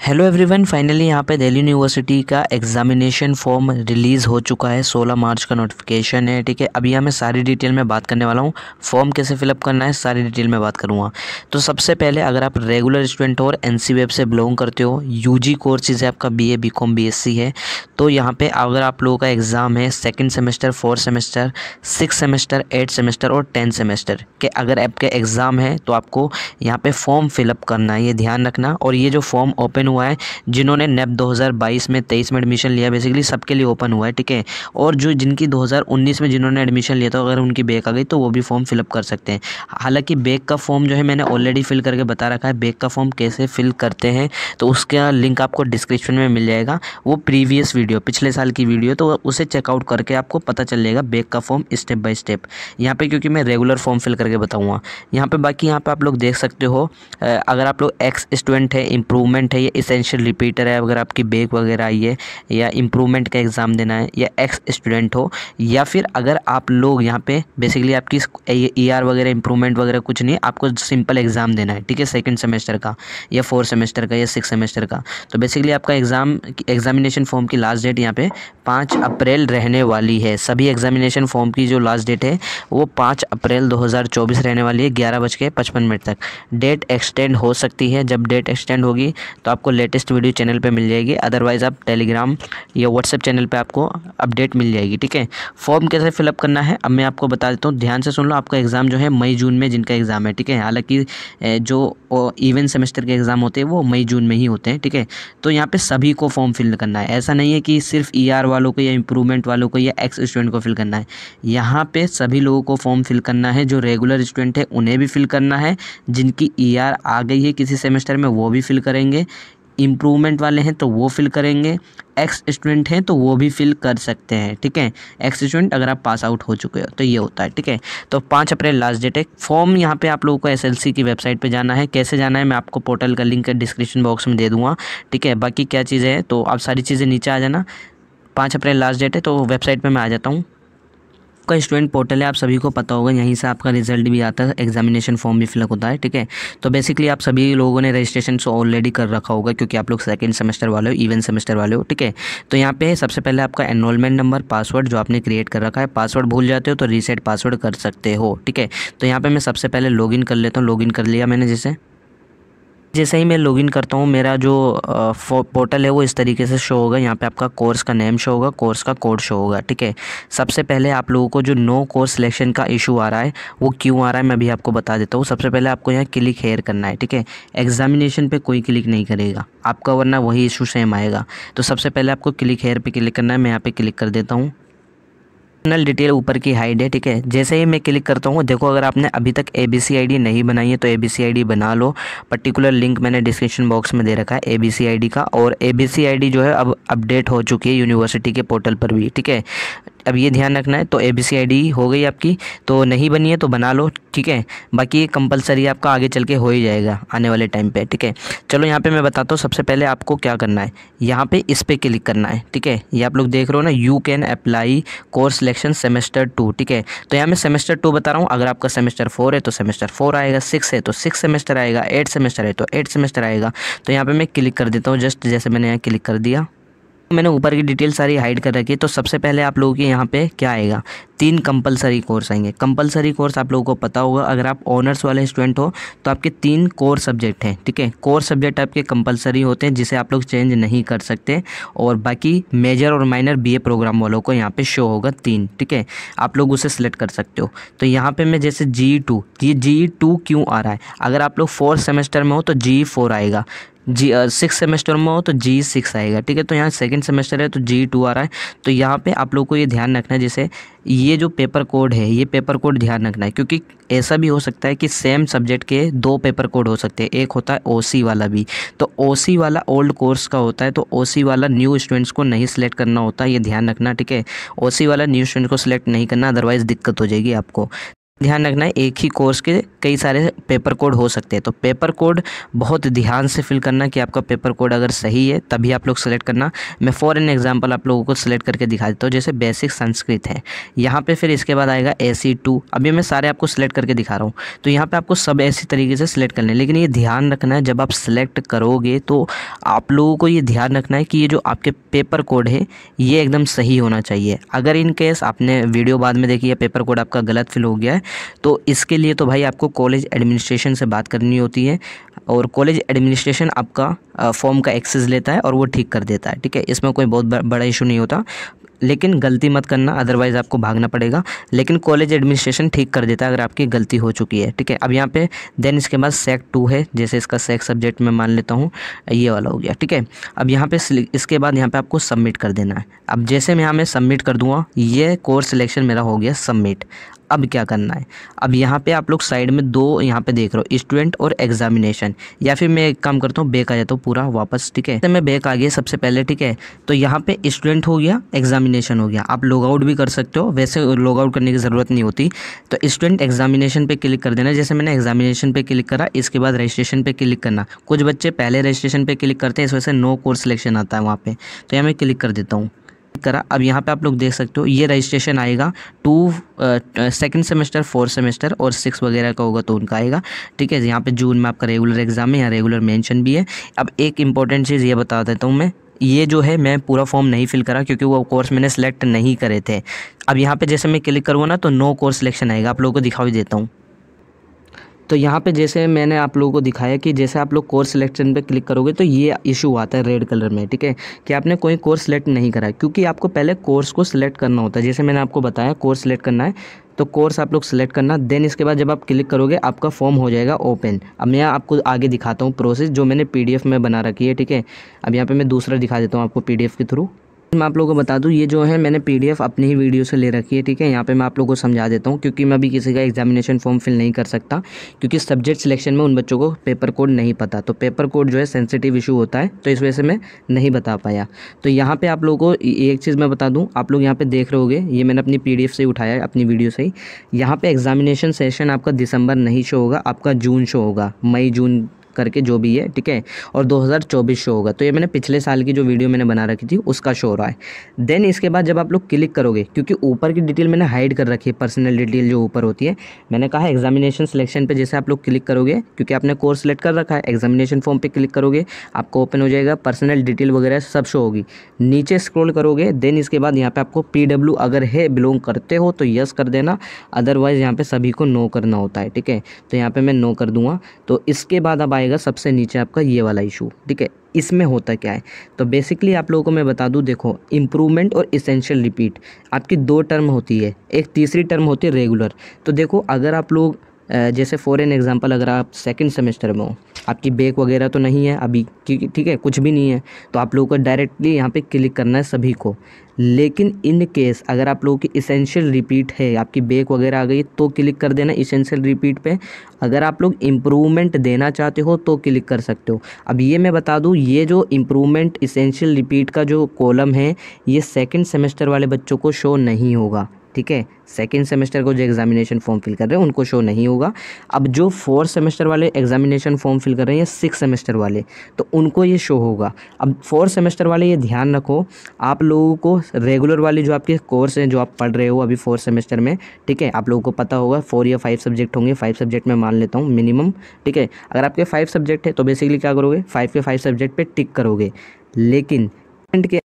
Hello everyone, finally यहाँ पे Delhi university का एग्जामिनेशन फॉर्म रिलीज़ हो चुका है। 16 मार्च का नोटिफिकेशन है। ठीक है, अभी यहाँ मैं सारी डिटेल में बात करने वाला हूँ। फॉर्म कैसे फिलअप करना है सारी डिटेल में बात करूँगा। तो सबसे पहले अगर आप रेगुलर स्टूडेंट हो और एनसी वेब से बिलोंग करते हो, यूजी कोर्सेज है आपका, बीए बीकॉम बीएससी है, तो यहाँ पे अगर आप लोगों का एग्ज़ाम है 2nd semester, 4th semester, 6th semester, 8th semester और 10th सेमेस्टर के अगर आपके एग्ज़ाम है तो आपको यहाँ पे फॉर्म फिलअप करना है, ये ध्यान रखना। और ये जो फॉर्म ओपन हुआ है, जिन्होंने नेप 2022 में 23 में एडमिशन लिया, बेसिकली सबके लिए ओपन हुआ है। ठीक है, और जो जिनकी 2019 में जिन्होंने एडमिशन लिया था, अगर उनकी बैक आ गई तो वो भी फॉर्म फिलअप कर सकते हैं। हालांकि बैक का फॉर्म जो है मैंने ऑलरेडी फिल करके बता रखा है। बैक का फॉर्म कैसे फिल करते हैं तो उसका लिंक आपको डिस्क्रिप्शन में मिल जाएगा। वो प्रीवियस वीडियो, पिछले साल की वीडियो, तो उसे चेकआउट करके आपको पता चल जाएगा बैक का फॉर्म स्टेप बाय स्टेप। यहाँ पे क्योंकि मैं रेगुलर फॉर्म फिल करके बताऊँगा यहाँ पे। बाकी यहाँ पे आप लोग देख सकते हो, अगर आप लोग एक्स स्टूडेंट है, इम्प्रूवमेंट है, या इसेंशियल रिपीटर है, अगर आपकी बैक वगैरह आई है, या इम्प्रूवमेंट का एग्ज़ाम देना है, या एक्स स्टूडेंट हो, या फिर अगर आप लोग यहाँ पे बेसिकली आपकी ईआर वगैरह इम्प्रूवमेंट वगैरह कुछ नहीं, आपको सिंपल एग्ज़ाम देना है। ठीक है, 2nd सेमेस्टर का या 4th सेमेस्टर का या 6th सेमेस्टर का, तो बेसिकली आपका एग्जामिनेशन फॉर्म की लास्ट डेट यहाँ पे 5 अप्रैल रहने वाली है। सभी एग्जामिनेशन फॉर्म की जो लास्ट डेट है वो 5 अप्रैल 2024 रहने वाली है, 11:55 तक। डेट एक्सटेंड हो सकती है। जब डेट एक्सटेंड होगी तो आपको लेटेस्ट वीडियो चैनल पे मिल जाएगी, अदरवाइज़ आप टेलीग्राम या व्हाट्सएप चैनल पे आपको अपडेट मिल जाएगी। ठीक है, फॉर्म कैसे फिलअप करना है अब मैं आपको बता देता हूँ, ध्यान से सुन लो। आपका एग्ज़ाम जो है मई जून में जिनका एग्ज़ाम है, ठीक है, हालांकि जो इवेंट सेमेस्टर के एग्ज़ाम होते हैं वो मई जून में ही होते हैं। ठीक है, तो यहाँ पे सभी को फॉर्म फिल करना है। ऐसा नहीं है कि सिर्फ ईआर वालों को या इम्प्रूवमेंट वालों को या एक्स स्टूडेंट को फिल करना है। यहाँ पे सभी लोगों को फॉर्म फिल करना है। जो रेगुलर स्टूडेंट है उन्हें भी फिल करना है, जिनकी ईआर आ गई है किसी सेमेस्टर में वो भी फिल करेंगे, इम्प्रूवमेंट वाले हैं तो वो फिल करेंगे, एक्स स्टूडेंट हैं तो वो भी फिल कर सकते हैं। ठीक है, एक्स स्टूडेंट अगर आप पास आउट हो चुके हो तो ये होता है। ठीक है, तो 5 अप्रैल लास्ट डेट है। फॉर्म यहाँ पे आप लोगों को एसएलसी की वेबसाइट पे जाना है। कैसे जाना है मैं आपको पोर्टल का लिंक डिस्क्रिप्शन बॉक्स में दे दूँगा। ठीक है, बाकी क्या चीज़ें हैं तो आप सारी चीज़ें नीचे आ जाना। 5 अप्रैल लास्ट डेट है, तो वेबसाइट पर मैं आ जाता हूँ। आपका स्टूडेंट पोर्टल है, आप सभी को पता होगा, यहीं से आपका रिजल्ट भी आता है, एग्जामिनेशन फॉर्म भी फिलअप होता है। ठीक है, तो बेसिकली आप सभी लोगों ने रजिस्ट्रेशन ऑलरेडी कर रखा होगा क्योंकि आप लोग 2nd सेमेस्टर वाले हो, इवेंट सेमेस्टर वाले हो। ठीक है, तो यहाँ पे सबसे पहले आपका एनरोलमेंट नंबर, पासवर्ड जो आपने क्रिएट कर रखा है। पासवर्ड भूल जाते हो तो रीसेट पासवर्ड कर सकते हो। ठीक है, तो यहाँ पर मैं सबसे पहले लॉगिन कर लेता हूँ। लॉगिन कर लिया मैंने। जैसे ही मैं लॉगिन करता हूँ, मेरा जो पोर्टल है वो इस तरीके से शो होगा। यहाँ पे आपका कोर्स का नेम शो होगा, कोर्स का कोड शो होगा। ठीक है, सबसे पहले आप लोगों को जो नो कोर्स सिलेक्शन का इशू आ रहा है वो क्यों आ रहा है मैं भी आपको बता देता हूँ। सबसे पहले आपको यहाँ क्लिक हेयर करना है। ठीक है, एग्जामिनेशन पे कोई क्लिक नहीं करेगा आपका, वरना वही इशू सेम आएगा। तो सबसे पहले आपको क्लिक हेयर पे क्लिक करना है। मैं यहाँ पे क्लिक कर देता हूँ। पर्सनल डिटेल ऊपर की हाइड है। ठीक है, जैसे ही मैं क्लिक करता हूँ, देखो अगर आपने अभी तक ABC ID नहीं बनाई है तो ABC ID बना लो। पर्टिकुलर लिंक मैंने डिस्क्रिप्शन बॉक्स में दे रखा है ABC ID का, और ABC ID जो है अब अपडेट हो चुकी है यूनिवर्सिटी के पोर्टल पर भी। ठीक है, अब ये ध्यान रखना है। तो ABC ID हो गई आपकी, तो नहीं बनी है तो बना लो। ठीक है, बाकी ये कंपलसरी आपका आगे चल के हो ही जाएगा आने वाले टाइम पे। ठीक है, चलो यहाँ पे मैं बताता हूँ। सबसे पहले आपको क्या करना है, यहाँ पे इस पे क्लिक करना है। ठीक है, ये आप लोग देख रहे हो ना, you can apply course selection semester 2। ठीक है, तो यहाँ मैं सेमेस्टर 2 बता रहा हूँ। अगर आपका सेमेस्टर 4 है तो सेमेस्टर 4 आएगा, 6 है तो 6 सेमेस्टर आएगा, 8 सेमेस्टर है तो 8 सेमेस्टर आएगा। तो यहाँ पे मैं क्लिक कर देता हूँ, जस्ट जैसे मैंने यहाँ क्लिक कर दिया। मैंने ऊपर की डिटेल सारी हाइड कर रखी है। तो सबसे पहले आप लोगों के यहाँ पे क्या आएगा, 3 कंपलसरी कोर्स आएंगे। कंपलसरी कोर्स आप लोगों को पता होगा, अगर आप ऑनर्स वाले स्टूडेंट हो तो आपके 3 कोर सब्जेक्ट हैं। ठीक है, कोर सब्जेक्ट आपके कंपलसरी होते हैं जिसे आप लोग चेंज नहीं कर सकते, और बाकी मेजर और माइनर BA प्रोग्राम वालों को यहाँ पे शो होगा 3। ठीक है, आप लोग उसे सिलेक्ट कर सकते हो। तो यहाँ पे मैं जैसे GE2, ये GE2 क्यों आ रहा है, अगर आप लोग 4th सेमेस्टर में हो तो GE4 आएगा, 6th सेमेस्टर में हो तो GE6 आएगा। ठीक है, तो यहाँ 2nd सेमेस्टर है तो GE2 आ रहा है। तो यहाँ पे आप लोगों को ये ध्यान रखना है, जैसे ये जो पेपर कोड है, ये पेपर कोड ध्यान रखना है, क्योंकि ऐसा भी हो सकता है कि सेम सब्जेक्ट के 2 पेपर कोड हो सकते हैं। एक होता है OC वाला भी, तो OC वाला ओल्ड कोर्स का होता है, तो OC वाला न्यू स्टूडेंट्स को नहीं सिलेक्ट करना होता, ये ध्यान रखना। ठीक है, OC वाला न्यू स्टूडेंट को सिलेक्ट नहीं करना, अदरवाइज़ दिक्कत हो जाएगी आपको। ध्यान रखना है एक ही कोर्स के कई सारे पेपर कोड हो सकते हैं, तो पेपर कोड बहुत ध्यान से फिल करना कि आपका पेपर कोड अगर सही है तभी आप लोग सेलेक्ट करना। मैं फॉर एन एग्जांपल आप लोगों को सिलेक्ट करके दिखा देता हूँ। जैसे बेसिक संस्कृत है यहाँ पे, फिर इसके बाद आएगा AC2। अभी मैं सारे आपको सिलेक्ट करके दिखा रहा हूँ, तो यहाँ पर आपको सब ऐसी तरीके से सिलेक्ट करना है। लेकिन ये ध्यान रखना है जब आप सिलेक्ट करोगे तो आप लोगों को ये ध्यान रखना है कि ये जो आपके पेपर कोड है ये एकदम सही होना चाहिए। अगर इन केस आपने वीडियो बाद में देखी है पेपर कोड आपका गलत फिल हो गया है, तो इसके लिए तो भाई आपको कॉलेज एडमिनिस्ट्रेशन से बात करनी होती है, और कॉलेज एडमिनिस्ट्रेशन आपका फॉर्म का एक्सेस लेता है और वो ठीक कर देता है। ठीक है, इसमें कोई बहुत बड़ा इशू नहीं होता, लेकिन गलती मत करना अदरवाइज़ आपको भागना पड़ेगा। लेकिन कॉलेज एडमिनिस्ट्रेशन ठीक कर देता है अगर आपकी गलती हो चुकी है। ठीक है, अब यहाँ पे देन इसके बाद सेक 2 है, जैसे इसका सेक सब्जेक्ट मैं मान लेता हूँ ये वाला हो गया। ठीक है, अब यहाँ पे इसके बाद यहाँ पे आपको सबमिट कर देना है। अब जैसे मैं यहाँ में सबमिट कर दूँगा, ये कोर्स सिलेक्शन मेरा हो गया सबमिट। अब क्या करना है, अब यहाँ पे आप लोग साइड में दो यहाँ पे देख रहे हो, स्टूडेंट और एग्जामिनेशन, या फिर मैं एक काम करता हूँ बैक आ जाता हूँ पूरा वापस। ठीक है, तो मैं बैक आ गया सबसे पहले। ठीक है, तो यहाँ पे स्टूडेंट हो गया, एग्जामिनेशन हो गया। आप लॉग आउट भी कर सकते हो, वैसे लॉग आउट करने की ज़रूरत नहीं होती। तो स्टूडेंट एग्जामिनेशन पे क्लिक कर देना। जैसे मैंने एग्जामिनेशन पे क्लिक करा, इसके बाद रजिस्ट्रेशन पे क्लिक करना। कुछ बच्चे पहले रजिस्ट्रेशन पे क्लिक करते हैं, इस वजह से नो कोर्स सिलेक्शन आता है वहाँ पे, तो यहाँ मैं क्लिक कर देता हूँ करा। अब यहाँ पे आप लोग देख सकते हो ये रजिस्ट्रेशन आएगा 2 सेकंड सेमेस्टर, 4 सेमेस्टर और 6 वगैरह का होगा तो उनका आएगा। ठीक है, यहाँ पे जून में आपका रेगुलर एग्जाम है, यहाँ रेगुलर मेंशन भी है। अब एक इंपॉर्टेंट चीज़ ये बता देता हूँ मैं, ये जो है मैं पूरा फॉर्म नहीं फिल करा क्योंकि वो कोर्स मैंने सेलेक्ट नहीं करे थे। अब यहाँ पे जैसे मैं क्लिक करूँगा ना तो नो कोर्स सिलेक्शन आएगा, आप लोगों को दिखा भी देता हूँ। तो यहाँ पे जैसे मैंने आप लोगों को दिखाया कि जैसे आप लोग कोर्स सिलेक्शन पे क्लिक करोगे तो ये इशू आता है रेड कलर में। ठीक है, कि आपने कोई कोर्स सिलेक्ट नहीं करा, क्योंकि आपको पहले कोर्स को सिलेक्ट करना होता है। जैसे मैंने आपको बताया कोर्स सिलेक्ट करना है, तो कोर्स आप लोग सिलेक्ट करना। देन इसके बाद जब आप क्लिक करोगे आपका फॉर्म हो जाएगा ओपन। अब मैं आपको आगे दिखाता हूँ प्रोसेस जो मैंने PDF में बना रखी है। ठीक है, अब यहाँ पर मैं दूसरा दिखा देता हूँ आपको PDF के थ्रू। मैं आप लोगों को बता दूं, ये जो है मैंने PDF अपनी ही वीडियो से ले रखी है। ठीक है, यहाँ पे मैं आप लोगों को समझा देता हूँ, क्योंकि मैं भी किसी का एग्जामिनेशन फॉर्म फिल नहीं कर सकता, क्योंकि सब्जेक्ट सिलेक्शन में उन बच्चों को पेपर कोड नहीं पता। तो पेपर कोड जो है सेंसिटिव इशू होता है, तो इस वजह से मैं नहीं बता पाया। तो यहाँ पे आप लोगों को एक चीज़ मैं बता दूँ, आप लोग यहाँ पे देख रहे होगे, ये मैंने अपनी PDF से उठाया है, अपनी वीडियो से ही। यहाँ पे एग्जामिनेशन सेशन आपका दिसंबर नहीं शो होगा, आपका जून शो होगा, मई जून करके जो भी है। ठीक है, और 2024 शो होगा। तो ये मैंने पिछले साल की जो वीडियो मैंने बना रखी थी उसका शो हो रहा है। देन इसके बाद जब आप लोग क्लिक करोगे, क्योंकि ऊपर की डिटेल मैंने हाइड कर रखी है, पर्सनल डिटेल जो ऊपर होती है, मैंने कहा एग्जामिनेशन सिलेक्शन पे जैसे आप लोग क्लिक करोगे, क्योंकि आपने कोर्स सेलेक्ट कर रखा है, एग्जामिनेशन फॉर्म पे क्लिक करोगे आपको ओपन हो जाएगा, पर्सनल डिटेल वगैरह सब शो होगी। नीचे स्क्रॉल करोगे, देन इसके बाद यहाँ पे आपको PW अगर है बिलोंग करते हो तो यस कर देना, अदरवाइज़ यहाँ पे सभी को नो करना होता है। ठीक है, तो यहाँ पे मैं नो कर दूंगा। तो इसके बाद अब आएगा सबसे नीचे आपका ये वाला इशू। ठीक है, इसमें होता क्या है, तो बेसिकली आप लोगों को मैं बता दूं, देखो इम्प्रूवमेंट और इसेंशियल रिपीट आपकी 2 टर्म होती है, एक तीसरी टर्म होती है रेगुलर। तो देखो अगर आप लोग जैसे फॉर एन एग्जांपल अगर आप सेकंड सेमेस्टर में हो, आपकी बैक वगैरह तो नहीं है अभी, ठीक है, कुछ भी नहीं है, तो आप लोगों को डायरेक्टली यहाँ पे क्लिक करना है सभी को। लेकिन इन केस अगर आप लोगों की इसेंशियल रिपीट है, आपकी बैक वगैरह आ गई, तो क्लिक कर देना इसेंशियल रिपीट पे। अगर आप लोग इम्प्रूवमेंट देना चाहते हो तो क्लिक कर सकते हो। अब ये मैं बता दूँ, ये जो इम्प्रूवमेंट इसेंशियल रिपीट का जो कॉलम है, ये सेकेंड सेमेस्टर वाले बच्चों को शो नहीं होगा। ठीक है, सेकेंड सेमेस्टर को जो एग्जामिनेशन फॉर्म फिल कर रहे हैं उनको शो नहीं होगा। अब जो 4th सेमेस्टर वाले एग्जामिनेशन फॉर्म फिल कर रहे हैं, 6 सेमेस्टर वाले, तो उनको ये शो होगा। अब 4th सेमेस्टर वाले ये ध्यान रखो, आप लोगों को रेगुलर वाले जो आपके कोर्स हैं जो आप पढ़ रहे हो अभी 4th सेमेस्टर में, ठीक है, आप लोगों को पता होगा 4 या 5 सब्जेक्ट होंगे, 5 सब्जेक्ट मैं मान लेता हूँ मिनिमम। ठीक है, अगर आपके 5 सब्जेक्ट है तो बेसिकली क्या करोगे, 5 के 5 सब्जेक्ट पे टिक करोगे। लेकिन के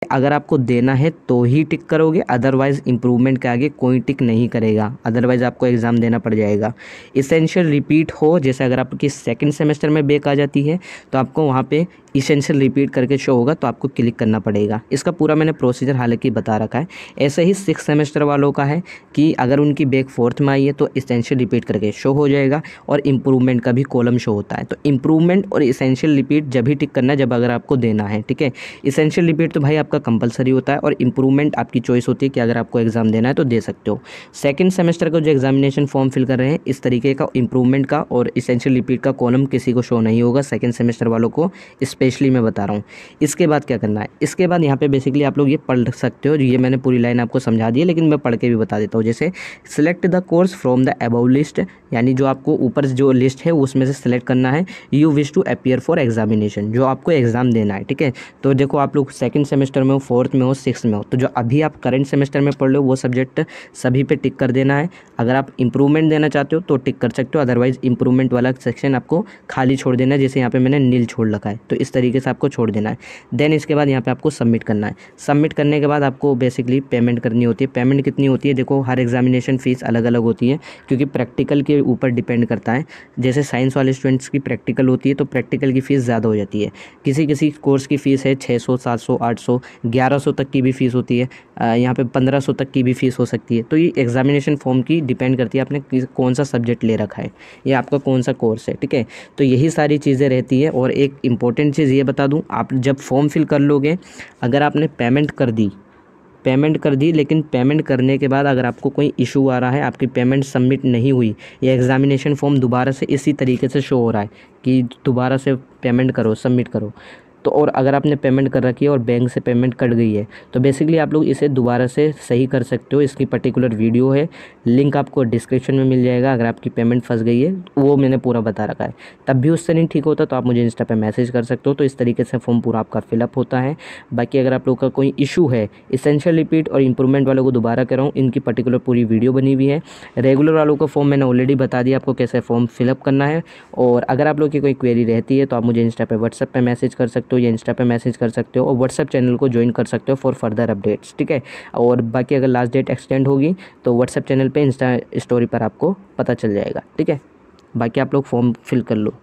अगर आपको देना है तो ही टिक करोगे, अदरवाइज़ इम्प्रूवमेंट के आगे कोई टिक नहीं करेगा, अदरवाइज़ आपको एग्ज़ाम देना पड़ जाएगा। इसेंशियल रिपीट हो, जैसे अगर आपकी सेकंड सेमेस्टर में बैक आ जाती है तो आपको वहाँ पे इसेंशियल रिपीट करके शो होगा, तो आपको क्लिक करना पड़ेगा। इसका पूरा मैंने प्रोसीजर हालांकि बता रखा है। ऐसे ही 6 सेमेस्टर वालों का है कि अगर उनकी बैक 4th में आई है तो इसेंशियल रिपीट करके शो हो जाएगा, और इम्प्रूवमेंट का भी कॉलम शो होता है। तो इम्प्रूवमेंट और इसेंशियल रिपीट जब भी टिक करना है जब अगर आपको देना है। ठीक है, इसेंशियल रिपीट तो भाई आपका कंपलसरी होता है और इम्प्रूवमेंट आपकी चॉइस होती है कि अगर आपको एग्जाम देना है तो दे सकते हो। सेकंड सेमेस्टर का जो एग्जामिनेशन फॉर्म फिल कर रहे हैं इस तरीके का इम्प्रूवमेंट का और इसेंशियल रिपीट का कॉलम किसी को शो नहीं होगा, सेकंड सेमेस्टर वालों को स्पेशली मैं बता रहा हूँ। इसके बाद क्या करना है, इसके बाद यहाँ पे बेसिकली आप लोग ये पढ़ सकते हो, ये मैंने पूरी लाइन आपको समझा दी है लेकिन मैं पढ़ के भी बता देता हूँ। जैसे select the course from the above list, यानी जो आपको ऊपर जो लिस्ट है उसमें से सिलेक्ट करना है। You wish to appear for examination, जो आपको एग्जाम देना है, ठीक है। तो देखो आप लोग सेकंड सेमेस्टर में हो, फोर्थ में हो, सिक्स में हो, तो जो अभी आप करंट सेमेस्टर में पढ़ लो वो सब्जेक्ट सभी पे टिक कर देना है। अगर आप इंप्रूवमेंट देना चाहते हो तो टिक कर सकते हो, अदरवाइज इंप्रूवमेंट वाला सेक्शन आपको खाली छोड़ देना है, जैसे यहाँ पे मैंने नील छोड़ रखा है, तो इस तरीके से आपको छोड़ देना है। देन इसके बाद यहाँ पे आपको सबमिट करना है। सबमिट करने के बाद आपको बेसिकली पेमेंट करनी होती है। पेमेंट कितनी होती है, देखो हर एग्जामिनेशन फ़ीस अलग अलग होती है क्योंकि प्रैक्टिकल के ऊपर डिपेंड करता है। जैसे साइंस वाले स्टूडेंट्स की प्रैक्टिकल होती है तो प्रैक्टिकल की फ़ीस ज़्यादा हो जाती है। किसी किसी कोर्स की फ़ीस है 600, 700, 800, 1100 तक की भी फ़ीस होती है, यहाँ पे 1500 तक की भी फ़ीस हो सकती है। तो ये एग्जामिनेशन फॉर्म की डिपेंड करती है आपने कौन सा सब्जेक्ट ले रखा है या आपका कौन सा कोर्स है, ठीक है। तो यही सारी चीज़ें रहती है। और एक इम्पॉर्टेंट चीज़ ये बता दूँ, आप जब फॉर्म फिल कर लोगे, अगर आपने पेमेंट कर दी लेकिन पेमेंट करने के बाद अगर आपको कोई इशू आ रहा है, आपकी पेमेंट सबमिट नहीं हुई या एग्जामिनेशन फॉर्म दोबारा से इसी तरीके से शो हो रहा है कि दोबारा से पेमेंट करो, सबमिट करो, तो और अगर आपने पेमेंट कर रखी है और बैंक से पेमेंट कट गई है, तो बेसिकली आप लोग इसे दोबारा से सही कर सकते हो। इसकी पर्टिकुलर वीडियो है, लिंक आपको डिस्क्रिप्शन में मिल जाएगा। अगर आपकी पेमेंट फंस गई है वो मैंने पूरा बता रखा है, तब भी उससे नहीं ठीक होता तो आप मुझे इंस्टा पे मैसेज कर सकते हो। तो इस तरीके से फॉर्म पूरा आपका फिलअप होता है। बाकी अगर आप लोग का कोई इशू है, इसेंशियल रिपीट और इंप्रूवमेंट वालों को दोबारा कर रहा हूँ, इनकी पर्टिकुलर पूरी वीडियो बनी हुई है। रेगुलर वालों का फॉर्म मैंने ऑलरेडी बता दिया आपको कैसे फॉर्म फिलअप करना है। और अगर आप लोग की कोई क्वेरी रहती है तो आप मुझे इंस्टा पे व्हाट्सएप पे मैसेज कर सकते हो या इंस्टा पे मैसेज कर सकते हो और व्हाट्सएप चैनल को ज्वाइन कर सकते हो फॉर फर्दर अपडेट्स, ठीक है। और बाकी अगर लास्ट डेट एक्सटेंड होगी तो व्हाट्सएप चैनल पे इंस्टा स्टोरी पर आपको पता चल जाएगा, ठीक है। बाकी आप लोग फॉर्म फिल कर लो।